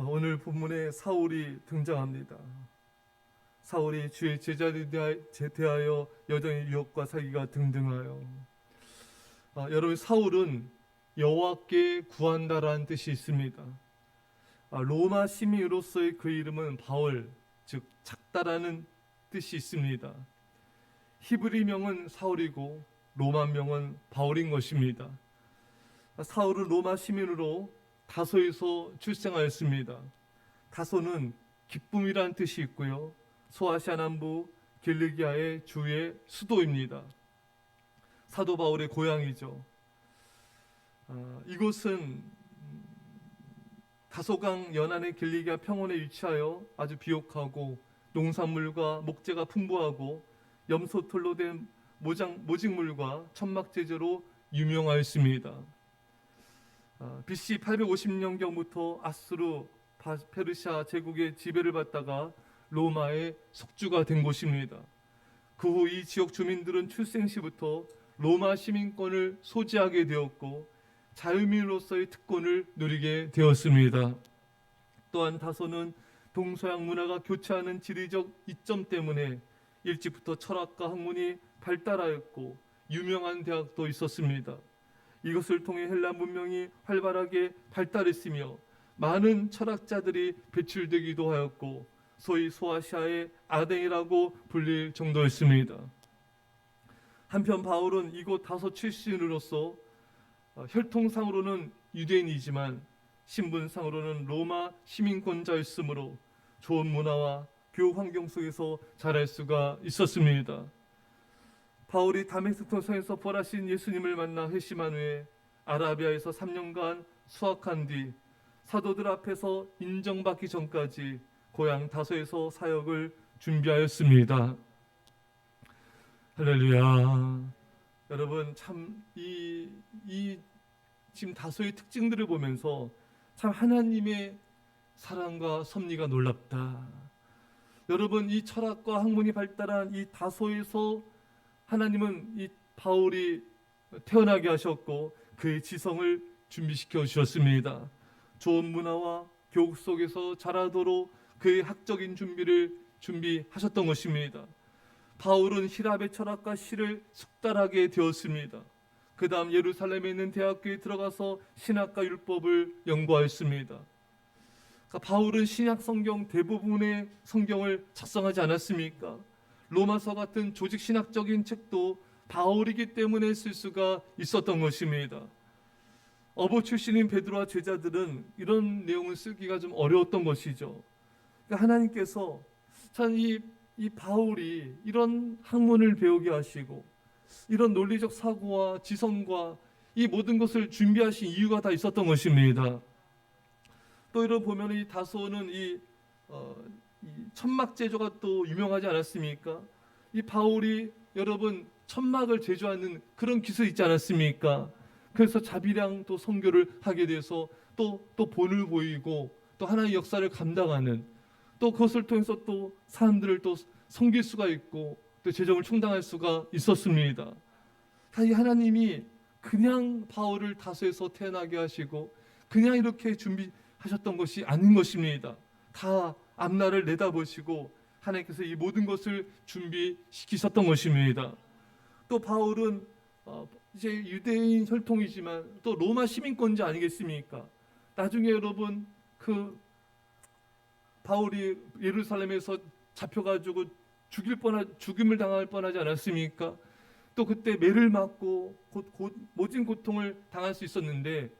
오늘 본문에 사울이 등장합니다. 사울이 주의 제자들에 대하여 여정의 유혹과 사기가 등등하여 여러분, 사울은 여호와께 구한다라는 뜻이 있습니다. 로마 시민으로서의 그 이름은 바울, 즉 작다라는 뜻이 있습니다. 히브리 명은 사울이고 로마 명은 바울인 것입니다. 사울은 로마 시민으로 다소에서 출생하였습니다. 다소는 기쁨이란 뜻이 있고요, 소아시아 남부 길르기아의 주의 수도입니다. 사도 바울의 고향이죠. 이곳은 다소강 연안의 길르기아 평원에 위치하여 아주 비옥하고 농산물과 목재가 풍부하고 염소털로 된 모직물과 천막 제조로 유명하였습니다. BC 850년경부터 아수르 페르시아 제국의 지배를 받다가 로마의 속주가 된 곳입니다. 그 후 이 지역 주민들은 출생 시부터 로마 시민권을 소지하게 되었고 자유민으로서의 특권을 누리게 되었습니다. 또한 다소는 동서양 문화가 교차하는 지리적 이점 때문에 일찍부터 철학과 학문이 발달하였고 유명한 대학도 있었습니다. 이것을 통해 헬라 문명이 활발하게 발달했으며 많은 철학자들이 배출되기도 하였고 소위 소아시아의 아덴이라고 불릴 정도였습니다. 한편 바울은 이곳 다소 출신으로서 혈통상으로는 유대인이지만 신분상으로는 로마 시민권자였으므로 좋은 문화와 교육 환경 속에서 자랄 수가 있었습니다. 바울이 다메스코 성에서 부활하신 예수님을 만나 회심한 후에 아라비아에서 3년간 수학한 뒤 사도들 앞에서 인정받기 전까지 고향 다소에서 사역을 준비하였습니다. 할렐루야. 여러분, 참 이 지금 다소의 특징들을 보면서 참 하나님의 사랑과 섭리가 놀랍다. 여러분, 이 철학과 학문이 발달한 이 다소에서 하나님은 이 바울이 태어나게 하셨고 그의 지성을 준비시켜 주셨습니다. 좋은 문화와 교육 속에서 자라도록 그의 학적인 준비를 준비하셨던 것입니다. 바울은 히랍의 철학과 시를 숙달하게 되었습니다. 그 다음 예루살렘에 있는 대학교에 들어가서 신학과 율법을 연구하였습니다. 그러니까 바울은 신약 성경 대부분의 성경을 작성하지 않았습니까? 로마서 같은 조직 신학적인 책도 바울이기 때문에 쓸 수가 있었던 것입니다. 어부 출신인 베드로와 제자들은 이런 내용을 쓰기가 좀 어려웠던 것이죠. 그러니까 하나님께서 참 이 바울이 이런 학문을 배우게 하시고 이런 논리적 사고와 지성과 이 모든 것을 준비하신 이유가 다 있었던 것입니다. 또 이런 보면 이 다소는 이 천막 제조가 또 유명하지 않았습니까? 이 바울이 여러분 천막을 제조하는 그런 기술이 있지 않았습니까? 그래서 자비랑 또 선교를 하게 돼서 또 본을 보이고 또 하나의 역사를 감당하는, 또 그것을 통해서 또 사람들을 또 섬길 수가 있고 또 재정을 충당할 수가 있었습니다. 이 하나님이 그냥 바울을 다소에서 태어나게 하시고 그냥 이렇게 준비하셨던 것이 아닌 것입니다. 다 앞날을 내다보시고 하나님께서 이 모든 것을 준비시키셨던 것입니다. 또 바울은 이제 유대인 혈통이지만 또 로마 시민권자 아니겠습니까? 나중에 여러분 그 바울이 예루살렘에서 잡혀가지고 죽임을 당할 뻔하지 않았습니까? 또 그때 매를 맞고 모진 고통을 당할 수 있었는데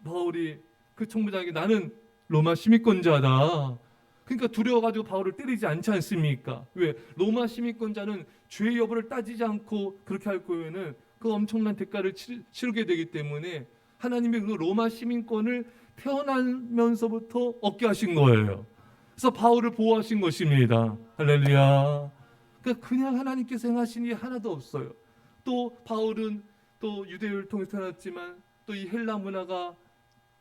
바울이 그 총부장에게 나는 로마 시민권자다. 그러니까 두려워가지고 바울을 때리지 않지 않습니까? 왜? 로마 시민권자는 죄의 여부를 따지지 않고 그렇게 할 거에는 그 엄청난 대가를 치르게 되기 때문에 하나님이 그 로마 시민권을 태어나면서부터 얻게 하신 거예요. 그래서 바울을 보호하신 것입니다. 할렐루야. 그러니까 그냥 하나님께서 행하신 일이 하나도 없어요. 또 바울은 또 유대인을 통해 태어났지만 또 이 헬라 문화가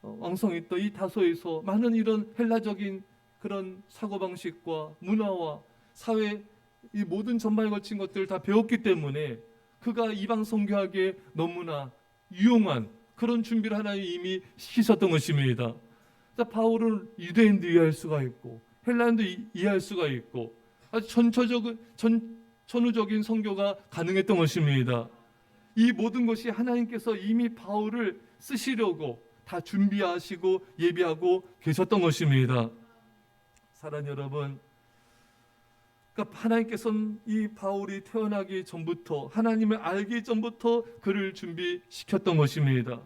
왕성했던 이 다소에서 많은 이런 헬라적인 그런 사고방식과 문화와 사회 이 모든 전반에 걸친 것들을 다 배웠기 때문에 그가 이방 선교하기에 너무나 유용한 그런 준비를 하나님이 이미 시키셨던 것입니다. 바울은 유대인도 이해할 수가 있고 헬라인도 이해할 수가 있고 아주 전후적인 선교가 가능했던 것입니다. 이 모든 것이 하나님께서 이미 바울을 쓰시려고 다 준비하시고 예비하고 계셨던 것입니다. 사랑하는 여러분, 그러니까 하나님께서는 이 바울이 태어나기 전부터, 하나님을 알기 전부터 그를 준비시켰던 것입니다.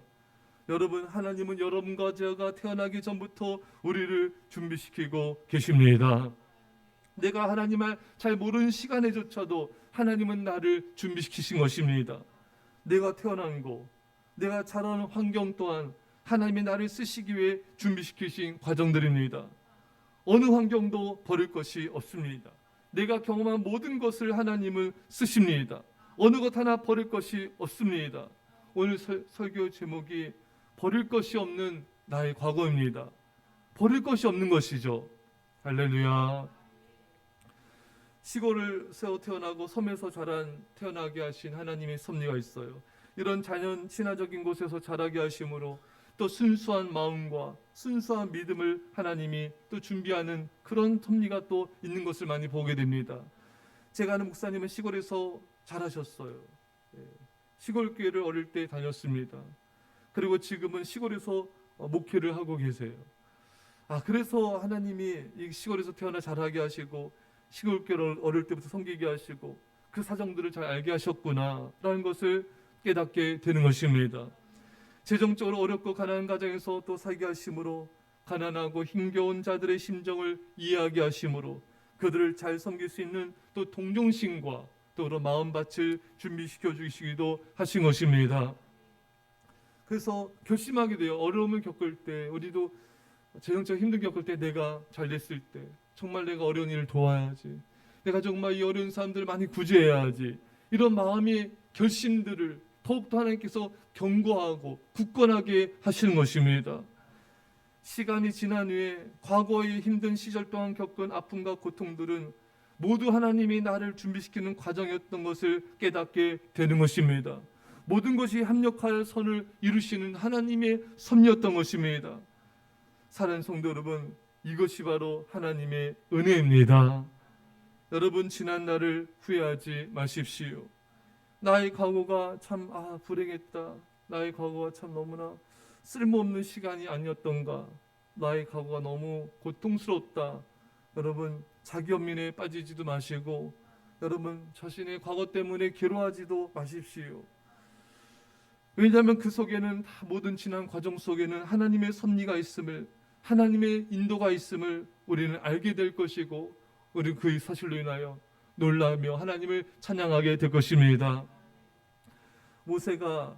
여러분, 하나님은 여러분과 제가 태어나기 전부터 우리를 준비시키고 계십니다. 내가 하나님을 잘 모르는 시간에조차도 하나님은 나를 준비시키신 것입니다. 내가 태어난 곳, 내가 자라는 환경 또한 하나님이 나를 쓰시기 위해 준비시키신 과정들입니다. 어느 환경도 버릴 것이 없습니다. 내가 경험한 모든 것을 하나님은 쓰십니다. 어느 것 하나 버릴 것이 없습니다. 오늘 설교 제목이 버릴 것이 없는 나의 과거입니다. 버릴 것이 없는 것이죠. 할렐루야. 시골에서 태어나고 섬에서 태어나게 하신 하나님의 섭리가 있어요. 이런 자연 친화적인 곳에서 자라게 하심으로 또 순수한 마음과 순수한 믿음을 하나님이 또 준비하는 그런 섭리가 또 있는 것을 많이 보게 됩니다. 제가 아는 목사님은 시골에서 자라셨어요. 시골 교회를 어릴 때 다녔습니다. 그리고 지금은 시골에서 목회를 하고 계세요. 그래서 하나님이 이 시골에서 태어나 자라게 하시고 시골 교회를 어릴 때부터 섬기게 하시고 그 사정들을 잘 알게 하셨구나라는 것을 깨닫게 되는 것입니다. 재정적으로 어렵고 가난한 가정에서 또 살게 하심으로 가난하고 힘겨운 자들의 심정을 이해하게 하심으로 그들을 잘 섬길 수 있는 또 동정심과 또 그런 마음밭을 준비시켜 주시기도 하신 것입니다. 그래서 결심하게 돼요. 어려움을 겪을 때, 우리도 재정적 힘든 겪을 때, 내가 잘 됐을 때 정말 내가 어려운 일을 도와야지, 내가 정말 이 어려운 사람들을 많이 구제해야지, 이런 마음의 결심들을 더욱더 하나님께서 견고하고 굳건하게 하시는 것입니다. 시간이 지난 후에 과거의 힘든 시절 동안 겪은 아픔과 고통들은 모두 하나님이 나를 준비시키는 과정이었던 것을 깨닫게 되는 것입니다. 모든 것이 합력할 선을 이루시는 하나님의 섭리였던 것입니다. 사랑하는 성도 여러분, 이것이 바로 하나님의 은혜입니다. 여러분, 지난 날을 후회하지 마십시오. 나의 과거가 참 불행했다. 나의 과거가 참 너무나 쓸모없는 시간이 아니었던가. 나의 과거가 너무 고통스럽다. 여러분, 자기 연민에 빠지지도 마시고 여러분 자신의 과거 때문에 괴로워하지도 마십시오. 왜냐하면 그 속에는 모든 지난 과정 속에는 하나님의 섭리가 있음을, 하나님의 인도가 있음을 우리는 알게 될 것이고 우리 그 사실로 인하여 놀라며 하나님을 찬양하게 될 것입니다. 모세가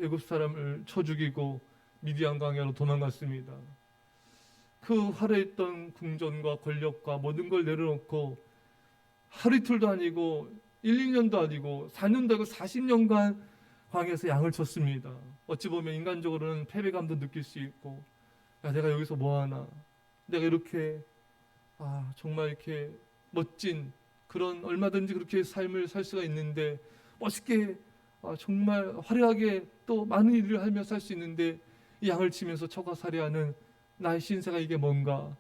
애굽 사람을 쳐 죽이고 미디안 광야로 도망갔습니다. 그 화려했던 궁전과 권력과 모든 걸 내려놓고 하루 이틀도 아니고 1, 2년도 아니고 4년도 아니고 40년간 광야에서 양을 쳤습니다. 어찌 보면 인간적으로는 패배감도 느낄 수 있고, 내가 여기서 뭐하나, 내가 이렇게 정말 이렇게 멋진 그런 얼마든지 그렇게 삶을 살 수가 있는데, 멋있게 정말 화려하게 또 많은 일을 하며 살 수 있는데 이 양을 치면서 처가살이하는 나의 신세가 이게 뭔가,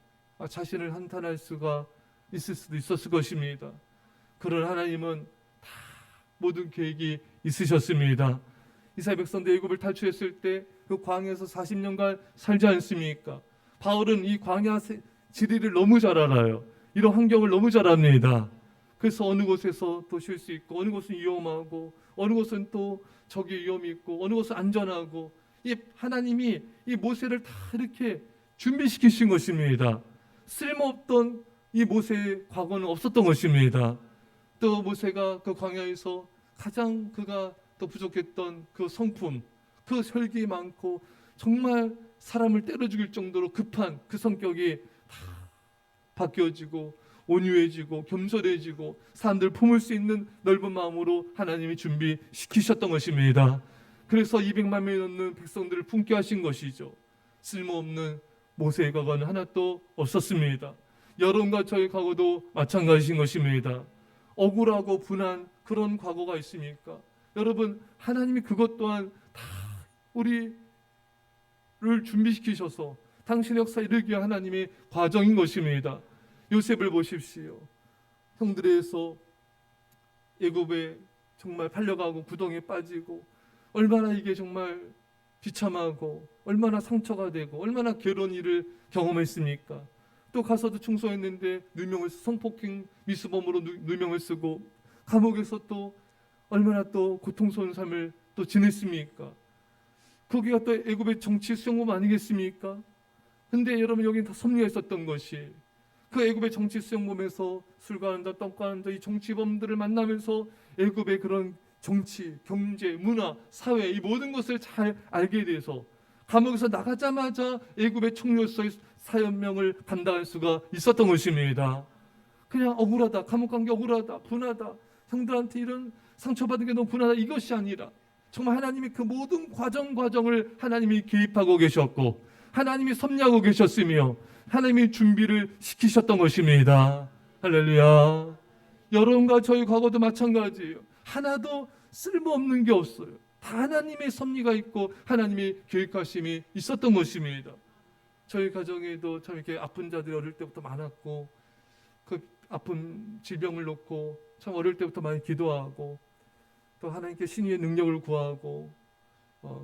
자신을 한탄할 수가 있을 수도 있었을 것입니다. 그러나 하나님은 다 모든 계획이 있으셨습니다. 이스라엘 백성들 애굽을 탈출했을 때 그 광야에서 40년간 살지 않습니까? 바울은 이 광야 지리를 너무 잘 알아요. 이런 환경을 너무 잘 압니다. 그래서 어느 곳에서 또 쉴 수 있고, 어느 곳은 위험하고, 어느 곳은 또 적이 위험이 있고, 어느 곳은 안전하고, 이 하나님이 이 모세를 다 이렇게 준비시키신 것입니다. 쓸모없던 이 모세의 과거는 없었던 것입니다. 또 모세가 그 광야에서 가장 그가 또 부족했던 그 성품, 그 혈기 많고 정말 사람을 때려 죽일 정도로 급한 그 성격이 다 바뀌어지고 온유해지고 겸손해지고 사람들 품을 수 있는 넓은 마음으로 하나님이 준비시키셨던 것입니다. 그래서 200만 명이 넘는 백성들을 품게 하신 것이죠. 쓸모없는 모세의 과거는 하나도 없었습니다. 여러분과 저의 과거도 마찬가지인 것입니다. 억울하고 분한 그런 과거가 있습니까? 여러분, 하나님이 그것 또한 다 우리 준비시키셔서 당신의 역사에 이르게 하나님의 과정인 것입니다. 요셉을 보십시오. 형들에서 애굽에 정말 팔려가고 구덩이에 빠지고 얼마나 이게 정말 비참하고 얼마나 상처가 되고 얼마나 괴로운 일을 경험했습니까? 또 가서도 충성했는데 누명을 성폭행 미수범으로 누명을 쓰고 감옥에서 또 얼마나 또 고통스러운 삶을 또 지냈습니까? 거기가 또 애굽의 정치 수용범 아니겠습니까? 근데 여러분 여기는 다 섭리가 있었던 것이 그 애굽의 정치 수용범에서 술과 한자 떡과 한자 이 정치범들을 만나면서 애굽의 그런 정치, 경제, 문화, 사회 이 모든 것을 잘 알게 돼서 감옥에서 나가자마자 애굽의 총리로서의 사연명을 감당할 수가 있었던 것입니다. 그냥 억울하다, 감옥 간 게 억울하다, 분하다, 형들한테 이런 상처받은 게 너무 분하다 이것이 아니라 정말 하나님이 그 모든 과정을 하나님이 개입하고 계셨고 하나님이 섭리하고 계셨으며 하나님이 준비를 시키셨던 것입니다. 할렐루야. 여러분과 저희 과거도 마찬가지예요. 하나도 쓸모없는 게 없어요. 다 하나님의 섭리가 있고 하나님의 계획하심이 있었던 것입니다. 저희 가정에도 참 이렇게 아픈 자들이 어릴 때부터 많았고 그 아픈 질병을 놓고 참 어릴 때부터 많이 기도하고 또 하나님께 신의의 능력을 구하고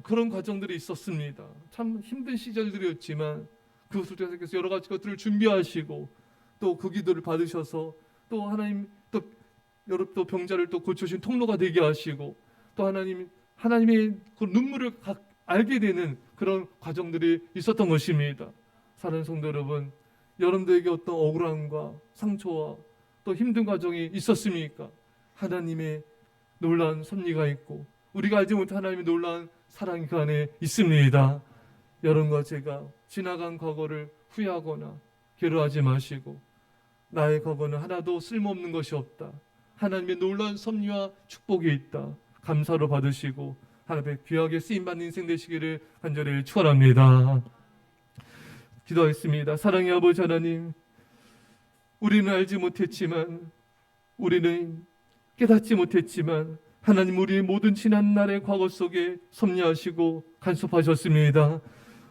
그런 과정들이 있었습니다. 참 힘든 시절들이었지만 그것을 통해서 여러 가지 것들을 준비하시고 또 그 기도를 받으셔서 또 하나님 또 병자를 또 고쳐주신 통로가 되게 하시고 또 하나님의 그 눈물을 알게 되는 그런 과정들이 있었던 것입니다. 사랑하는 성도 여러분, 여러분들에게 어떤 억울함과 상처와 또 힘든 과정이 있었습니까? 하나님의 놀라운 섭리가 있고 우리가 알지 못한 하나님의 놀라운 사랑이 그 안에 있습니다. 여러분과 제가 지나간 과거를 후회하거나 괴로워하지 마시고 나의 과거는 하나도 쓸모없는 것이 없다. 하나님의 놀라운 섭리와 축복이 있다. 감사로 받으시고 하나님의 귀하게 쓰임받는 인생 되시기를 간절히 축원합니다. 기도하겠습니다. 사랑의 아버지 하나님, 우리는 알지 못했지만 우리는 깨닫지 못했지만 하나님 우리의 모든 지난 날의 과거 속에 섭리하시고 간섭하셨습니다.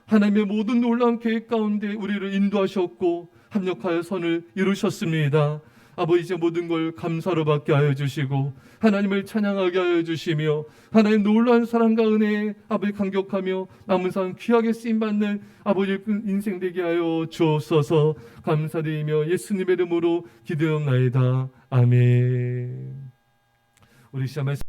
하나님의 모든 놀라운 계획 가운데 우리를 인도하셨고 합력하여 선을 이루셨습니다. 아버지 이제 모든 걸 감사로 받게 하여 주시고 하나님을 찬양하게 하여 주시며 하나님 놀라운 사랑과 은혜에 아버지 감격하며 남은 삶 귀하게 쓰임받는 아버지 인생 되게 하여 주옵소서. 감사드리며 예수님의 이름으로 기도하옵나이다. 아멘. 우리 시작 말씀